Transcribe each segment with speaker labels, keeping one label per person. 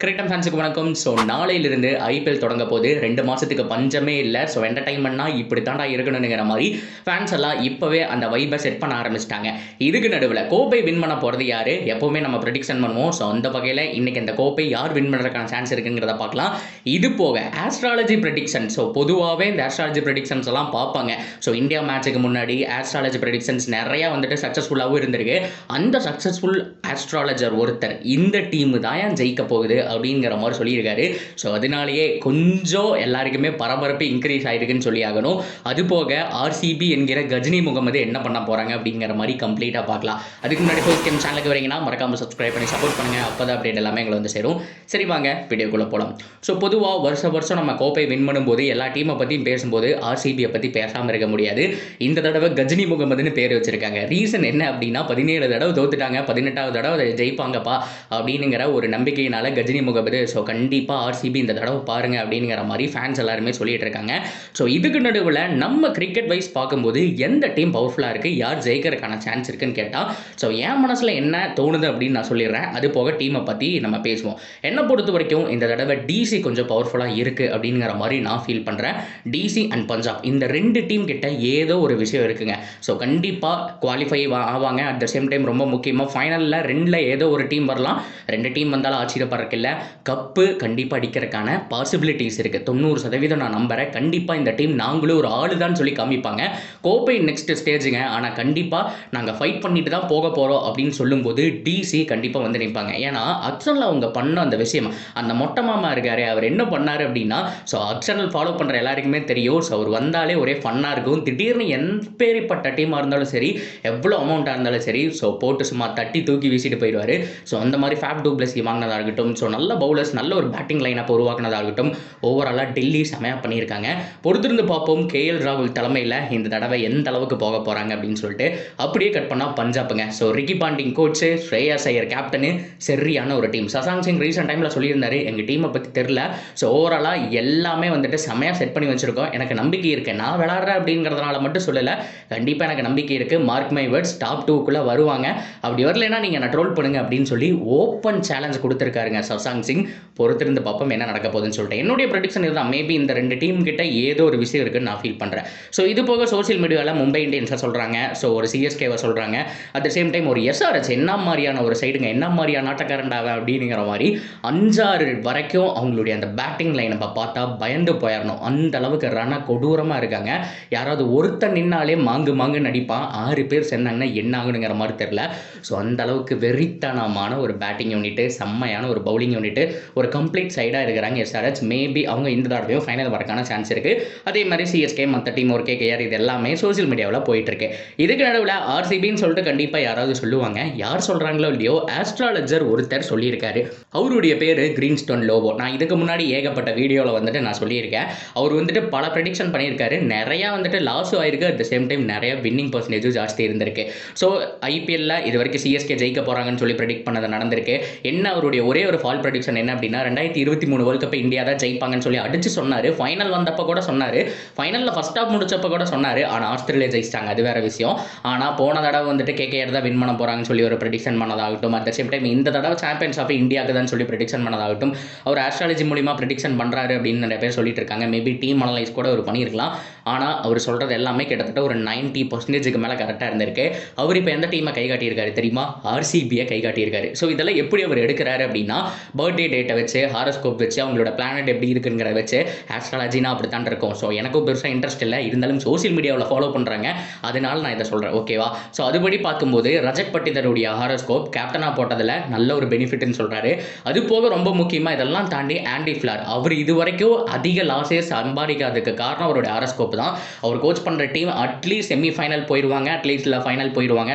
Speaker 1: Cricket ஃபேன்ஸுக்கு வணக்கம். So நாளையிலிருந்து ஐபிஎல் தொடங்க போது 2 மாதத்துக்கு பஞ்சமே இல்லை. ஸோ என்டர்டைன்மெண்ட்னா இப்படி தாண்டா இருக்கணுங்கிற மாதிரி ஃபேன்ஸ் எல்லாம் இப்போவே அந்த வைப்பை செட் பண்ண ஆரம்பிச்சிட்டாங்க. இதுக்கு நடுவில் கோப்பை வின் பண்ண போகிறது யார்? எப்போவுமே நம்ம ப்ரெடிக்ஷன் பண்ணுவோம். ஸோ அந்த வகையில் இன்றைக்கி இந்த கோப்பை யார் வின் பண்ணுறதுக்கான சான்ஸ் இருக்குங்கிறத பார்க்கலாம். இது போக ஆஸ்ட்ராலஜி ப்ரெடிக்ஷன். ஸோ பொதுவாகவே இந்த ஆஸ்ட்ராலஜி ப்ரெடிக்ஷன்ஸ் எல்லாம் பார்ப்பாங்க. ஸோ இந்தியா மேட்சுக்கு முன்னாடி ஆஸ்ட்ராலஜி ப்ரெடிக்ஷன்ஸ் நிறையா வந்துட்டு சக்ஸஸ்ஃபுல்லாகவும் இருந்திருக்கு. அந்த சக்ஸஸ்ஃபுல் ஆஸ்ட்ராலஜர் ஒருத்தர் இந்த டீமு தான் ஏன் ஜெயிக்க போகுது அப்படிங்கிற மாதிரி சொல்லியிருக்காரு. ஸோ அதனாலேயே கொஞ்சம் எல்லாருக்குமே பரபரப்பு இன்க்ரீஸ் ஆகிருக்குன்னு சொல்லி ஆகணும். அது போக ஆர்சிபி என்கிற கஜினி முகமது என்ன பண்ண போகிறாங்க அப்படிங்கிற மாதிரி கம்ப்ளீட்டாக பார்க்கலாம். அதுக்கு முன்னாடி ஃபர்ஸ்ட் டைம் சேனலுக்கு வரீங்கன்னா மறக்காமல் சப்ஸ்கிரைப் பண்ணி சப்போர்ட் பண்ணுங்கள். அப்போ தான் அப்டேட் எல்லாமே எங்களை வந்து சேரும். சரி வாங்க வீடியோக்குள்ளே போகலாம். ஸோ பொதுவாக வருஷம் நம்ம கோப்பை வின் பண்ணும்போது எல்லா டீமை பற்றியும் பேசும்போது ஆர்சிபியை பற்றி பேசாமல் இருக்க முடியாது. இந்த தடவை கஜினி முகமதுன்னு பேர் வச்சுருக்காங்க. ரீசன் என்ன அப்படின்னா 17 தடவை தோத்துட்டாங்க, 18வது தடவை அதை ஜெயிப்பாங்கப்பா அப்படிங்கிற ஒரு நம்பிக்கையினால கஜினி முகமது. ஸோ கண்டிப்பாக ஆர்சிபி இந்த தடவை பாருங்க அப்படிங்கிற மாதிரி ஃபேன்ஸ் எல்லாருமே சொல்லிட்டு இருக்காங்க. ஸோ இதுக்கு நடுவில் நம்ம கிரிக்கெட் வைஸ் பார்க்கும்போது எந்த டீம் பவர்ஃபுல்லாக இருக்குது, யார் ஜெயிக்கிறதுக்கான சான்ஸ் இருக்குன்னு கேட்டால் ஸோ என் மனசில் என்ன தோணுது அப்படின்னு நான் சொல்லிடுறேன். அது போக டீமை பற்றி நம்ம பேசுவோம். என்னை பொறுத்த வரைக்கும் இந்த தடவை டிசி கொஞ்சம் பவர்ஃபுல்லாக இருக்குது அப்படிங்கிற மாதிரி நான் ஃபீல் பண்ணுறேன். டிசி அண்ட் பஞ்சாப் இந்த 2 டீம் கிட்ட ஏதோ ஒரு விஷயம் இருக்குங்க. ஸோ கண்டிப்பாக குவாலிஃபை ஆவாங்க. அட் த சேம் டைம் ரொம்ப முக்கியமாக ஃபைனலில் 2ல் ஏதோ ஒரு டீம் வரலாம். 2 டீம் வந்தாலும் ஆச்சரியப்படுறதுக்கு இல்லை. கப்பு கண்டிப்பாக அடிக்கிறதுக்கான பாசிபிலிட்டிஸ் இருக்குது. 90% நான் நம்புகிறேன். கண்டிப்பாக இந்த டீம் நாங்களும் ஒரு ஆளு தான் சொல்லி காமிப்பாங்க. கோப்பை நெக்ஸ்ட் ஸ்டேஜுங்க. ஆனால் கண்டிப்பாக நாங்கள் ஃபைட் பண்ணிட்டு தான் போக போகிறோம் அப்படின்னு சொல்லும்போது டிசி கண்டிப்பாக வந்து நிற்பாங்க. ஏன்னா அக்ஷனில் அவங்க பண்ண அந்த விஷயம், அந்த மொட்டை மாமா இருக்காரு, அவர் என்ன பண்ணார் அப்படின்னா ஸோ அக்ஷனல் ஃபாலோ பண்ணுற எல்லாருக்குமே தெரியும். ஸோ அவர் வந்தாலே ஒரே ஃபன்னாக இருக்கும். திடீர்னு எப்பேற்பட்ட டீமாக இருந்தாலும் சரி, எவ்வளோ அமௌண்ட்டாக இருந்தாலும் சரி, ஸோ போட்டு சும்மா தட்டி தூக்கி வீசிட்டு போயிடுவார். ஸோ அந்த மாதிரி ஃபேப் டூப்ளஸி வாங்கினதாக இருக்கட்டும், ஸோ நல்ல பவுலர்ஸ் நல்ல ஒரு பேட்டிங் லைனப் உருவாக்குனதாகட்டும், ஓவராலாக டெல்லி செமையாக பண்ணியிருக்காங்க. பொறுத்திருந்து பார்ப்போம் கேஎல் ராகுல் தலைமையில் இந்த தடவை எந்த அளவுக்கு போக போகிறாங்க அப்படின்னு சொல்லிட்டு. அப்படியே கட் பண்ணால் பஞ்சாப்புங்க. So Ricky Ponting coach, Shreyas Iyer captain, சரியான ஒரு டீம். சசாங் சிங் ரீசெண்ட் டைமில் சொல்லியிருந்தாரு எங்கள் டீமை பற்றி தெரில. ஸோ ஓவராலாக எல்லாமே வந்துட்டு செமையாக செட் பண்ணி வச்சுருக்கோம். எனக்கு நம்பிக்கை இருக்குது. நான் விளாட்றேன் அப்படிங்கிறதுனால மட்டும் சொல்லலை, கண்டிப்பாக எனக்கு நம்பிக்கை இருக்குது. மார்க் மை வேர்ட்ஸ், டாப் 2க்குள்ளே வருவாங்க. அப்படி வரலைன்னா நீங்கள் நான் ட்ரோல் பண்ணுங்க அப்படின்னு சொல்லி ஓப்பன் சேலஞ்ச் கொடுத்துருக்காருங்க சசாங் சிங். பொறுத்திருந்து பார்ப்போம் என்ன நடக்க போகுதுன்னு சொல்லிட்டு. என்னுடைய ப்ரெடிக்ஷன் இதுதான். மேபி இந்த 2 டீம் கிட்ட ஏதோ ஒரு விஷயம் இருக்குன்னு நான் ஃபீல் பண்ணுறேன். ஸோ இது போக சோசியல் மீடியாவில் மும்பை இந்தியன்ஸை சொல்கிறாங்க, ஸோ ஒரு சிஎஸ்கேவை சொல்கிறாங்க. அட் த சேம் டைம் ஒரு எஸ்ஆர்எச் என்ன மாதிரியான ஒரு சைடுங்க, என்ன மாதிரியான ஆட்டக்காரண்டாக அப்படிங்கிற மாதிரி 5-6 வரைக்கும் அவங்களுடைய அந்த பேட்டிங் லைனை பார்த்தா பயந்து போயிடணும். அந்த அளவுக்கு ரன கொடூரமாக இருக்காங்க. யாராவது ஒருத்தர் நின்னாலே மாங்கு நடிப்பான். 6 பேர் சென்னாங்கன்னா என்ன ஆகணுங்கிற மாதிரி தெரில. ஸோ அந்த அளவுக்கு வெறித்தனமான ஒரு பேட்டிங் யூனிட்டு, செம்மையான ஒரு பவுலிங் யூனிட்டு, ஒரு கம்ப்ளீட் சைடாக இருக்கிறாங்க எஸ்ஆர்எச். மேபி அவங்க இந்த தடவையும் ஃபைனல் வரக்கான சான்ஸ் இருக்குது. அதே மாதிரி சிஎஸ்கே, மற்ற டீம், ஒரு கேகேஆர், இது எல்லாமே சோசியல் மீடியாவில் போயிட்டுருக்கு. இதுக்கு நடுவில் ஆர்சிபின்னு சொல்லிட்டு கண்டிப்பாக யாராவது சொல்லுவாங்க. யார் சொல்கிறாங்களோ இல்லையோ, ஆஸ்ட்ராலஜர் ஒருத்தர் சொல்லியிருக்காரு. அவருடைய பேர் கிரீன்ஸ்டோன் லோபோ. நான் இதுக்கு முன்னாடி ஏகப்பட்ட வீடியோவில் வந்துட்டு நான் சொல்லியிருக்கேன். அவர் வந்துட்டு பல ப்ரெடிக்ஷன் பண்ணியிருக்காரு. நிறையா வந்துட்டு லாஸும் ஆயிருக்கு. அட் த சேம் டைம் நிறைய வின்னிங் பர்சன்டேஜும் ஜாஸ்தி இருந்திருக்கு. ஸோ ஐபிஎல்ல இது வரைக்கும் சிஎஸ்கே ஜெயிக்க போகிறாங்கன்னு சொல்லி ப்ரெடிக்ட் பண்ணது நடந்திருக்கு. என்ன அவருடைய ஒரே ஒரு ஃபால் ப்ரெடிக்ஷன் என்ன அப்படின்னா 2023 வேர்ல்ட் கப் இந்தியா தான் ஜெயிப்பாங்கன்னு சொல்லி அடிச்சு சொன்னார். ஃபைனல் வந்தப்போ கூட சொன்னார். ஃபைனலில் ஃபர்ஸ்ட் ஹாஃப் முடிச்சப்போ கூட சொன்னார். ஆனால் ஆஸ்திரேலியா ஜெயிச்சிட்டாங்க, அது வேறு விஷயம். ஆனால் போன தடவை வந்துட்டு கேகேஆர் தான் வின் பண்ண போகிறாங்கன்னு சொல்லி ஒரு ப்ரெடிக்ஷன் பண்ணதாகட்டும், அட் த சேம் டைம் இந்த தடவை சாம்பியன்ஸ் ஆஃப் இந்தியாவுக்கு தான் சொல்லி ப்ரெடிக்ஷன் பண்ணதாகட்டும், அவர் ஆஸ்ட்ராலஜி மூலிமா ப்ரெடிக்ஷன் பண்ணுறாரு அப்படின்னு நிறைய பேர் சொல்லிட்டு இருக்காங்க. மேபி டீம் அனலைஸ் கூட அவர் பண்ணியிருக்கலாம். ஆனால் அவர் சொல்கிறது எல்லாமே கிட்டத்தட்ட ஒரு 90% மேலே கரெக்டாக இருந்திருக்கு. அவர் இப்போ எந்த டீமை கை காட்டியிருக்காரு தெரியுமா? ஆர்சிபியை கை காட்டியிருக்காரு. ஸோ இதெல்லாம் எப்படி அவர் எடுக்கிறாரு அப்படின்னா பர்த்டே டேட்டை வச்சு, ஹாரோஸ்கோப் வச்சு, அவங்களோட பிளானட் எப்படி இருக்குங்கிறத வச்சு. ஆஸ்ட்ராலஜினா அப்படி தான் இருக்கும். ஸோ எனக்கும் பெருசாக இன்ட்ரெஸ்ட் இல்லை, இருந்தாலும் சோசியல் மீடியாவில் ஃபாலோ பண்ணுறாங்க, அதனால நான் இதை சொல்கிறேன், ஓகேவா? ஸோ அதுபடி பார்க்கும்போது ரஜத் பட்டிதருடைய ஹாரோஸ்கோப் கேப்டனாக போட்டதில் நல்ல ஒரு பெனிஃபிட்னு சொல்கிறாரு. அது போக ரொம்ப முக்கியமாக இதெல்லாம் தாண்டி ஆண்டி ஃபிளார், அவர் இது வரைக்கும் அதிக லாஸே சம்பாதிக்காததுக்கு காரணம் அவருடைய ஹாரோஸ்கோப் தான். அவர் கோச் பண்ணுற டீம் அட்லீஸ்ட் செமிஃபைனல் போயிடுவாங்க, அட்லீஸ்ட் ஃபைனல் போயிடுவாங்க.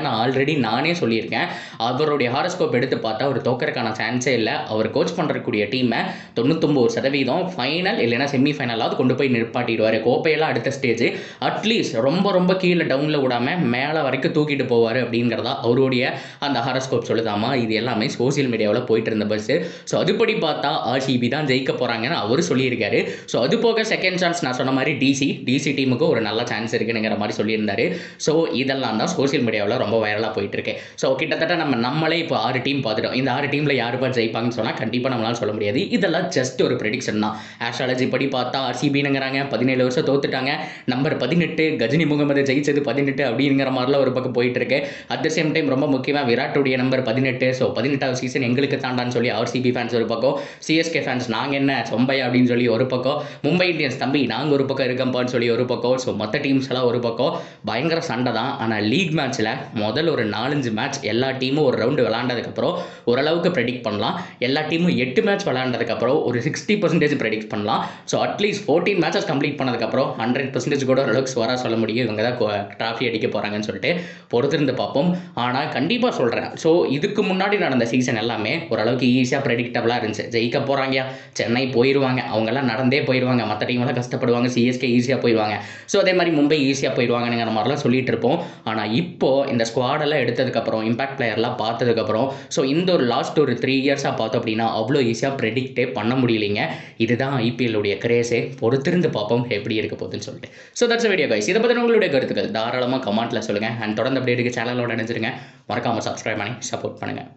Speaker 1: நானே சொல்லியிருக்கேன். அவருடைய ஹாரோஸ்கோப் எடுத்து பார்த்தா அவர் தோக்கறதுக்கான சான்ஸே இல்லை. அவர் கோச் பண்ணுறக்கூடிய டீமை 99% ஃபைனல் இல்லைன்னா செமிஃபைனலாவது கொண்டு போய் நிற்பாட்டிடுவார். கோப்பையெல்லாம் அடுத்த ஸ்டேஜ், அட்லீஸ்ட் ரொம்ப கீழே டவுனில் விடாமல் மேலே வரைக்கும் தூக்கிட்டு போவார் அப்படிங்கிறதா அவருடைய அந்த ஹாரோஸ்கோப் சொல்லுதாமா. இது எல்லாமே சோசியல் மீடியாவில் போயிட்டு இருந்த பஸ்ஸு. ஸோ அதுபடி பார்த்தா ஆர்சிபி தான் ஜெயிக்க போகிறாங்கன்னு அவர் சொல்லியிருக்காரு. ஸோ அது போக செகண்ட் சான்ஸ் நான் சொன்ன மாதிரி டிசி டீமுக்கும் ஒரு நல்ல சான்ஸ் இருக்குங்கிற மாதிரி சொல்லியிருந்தாரு. ஸோ இதெல்லாம் தான் சோஷியல் மீடியாவில் ரொம்ப வைரலாக போயிட்டு இருக்கு. ஸோ கிட்டத்தட்ட நம்மளே இப்போ 6 டீம் பார்த்துட்டோம். இந்த 6 டீமில் யாருப்பா ஜெயிப்பாங்கன்னு சொன்னால் கண்டிப்பாக நம்மளால சொல்ல முடியாது. இதெல்லாம் ஜஸ்ட் ஒரு ப்ரெடிக்ஷன் தான். ஆஸ்ட்ராலஜி படி பார்த்தா ஆர்சிபிங்கிறாங்க 17 வருஷம் தோத்துட்டாங்க. நம்பர் 18 கஜினி முகமது ஜெயிச்சது 18 அப்படிங்கிற மாதிரிலாம் ஒரு பக்கம் போயிட்டு இருக்கு. அட் த சேம் டைம் ரொம்ப முக்கியமாக விராட்டுடைய நம்பர் 18. ஸோ 18வது சீசன் எங்களுக்கு தாண்டான்னு சொல்லி ஆர்சிபி ஃபேன்ஸ் ஒரு பக்கம், சிஎஸ்கே ஃபேன்ஸ் நாங்கள் என்ன சொம்பை அப்படின்னு சொல்லி ஒரு பக்கம், மும்பை இந்தியன்ஸ் தம்பி நாங்கள் ஒரு பக்கம் இருக்கோம்ப்பான்னு சொல்லி ஒரு பக்கம். ஸோ மற்ற டீம்ஸ் எல்லாம் ஒரு பக்கம் பயங்கர சண்டை தான். ஆனால் லீக் மேட்ச்சில் முதல் ஒரு 4-5 மேட்ச் எல்லா டீமும் ஒரு ரவுண்டு விளாண்டதுக்கப்புறம் ஓரளவுக்கு ப்ரெடிக்ட் பண்ணலாம். எல்லா டீமும் 8 மேட்ச் விளாண்டதுக்கப்புறம் ஒரு 60% ப்ரெடிக்ட் பண்ணலாம். ஸோ அட்லீஸ்ட் 14 மேட்சஸ் கம்ப்ளீட் பண்ணதுக்கப்புறம் 100% கூட ஓரளவுக்கு ஸ்வராக சொல்ல முடியும் இவங்க தான் ட்ராஃபி அடிக்க போகிறாங்கன்னு சொல்லிட்டு பொறுத்திருந்து பார்ப்போம். ஆனால் கண்டிப்பாக சொல்கிறேன், ஸோ இதுக்கு முன்னாடி நடந்த சீசன் எல்லாமே ஓரளவுக்கு ஈஸியாக ப்ரெடிக்டபுளாக இருந்துச்சு. ஜெயிக்க போகிறாங்க, சென்னை போயிடுவாங்க, அவங்கெல்லாம் நடந்தே போயிடுவாங்க, மற்ற டீமெல்லாம் கஷ்டப்படுவாங்க, சிஎஸ்கே ஈஸியாக போயிடுவாங்க, ஸோ அதே மாதிரி மும்பை ஈஸியாக போயிடுவாங்கங்கிற மாதிரிலாம் சொல்லிட்டு இருப்போம். ஆனால் இப்போது இந்த ஸ்குவாடெல்லாம் எடுத்ததுக்கப்புறம் இம்பாக்ட் பிளேயர்லாம் பார்த்ததுக்கப்புறம் ஸோ இந்த ஒரு லாஸ்ட் ஒரு 3 இயர்ஸாக பார்த்தோம் அப்படின்னா அவ்வளோ ஈஸியாக ப்ரெடிக்டே பண்ண முடியலைங்க. இதுதான் ஐபிஎல்லுடைய கிரேஸே. பொறுத்திருந்து பார்ப்போம் எப்படி இருக்க போகுதுன்னு சொல்லிட்டு. So that's video guys. இதை பற்றி உங்களுடைய கருத்துக்கள் தாராளமாக கமெண்ட்டில் சொல்லுங்கள். அண்ட் தொடர்ந்து அப்படியே இருக்க சேனலோட நினைச்சிருங்க. மறக்காமல் சப்ஸ்கிரைப் பண்ணி சப்போர்ட் பண்ணுங்கள்.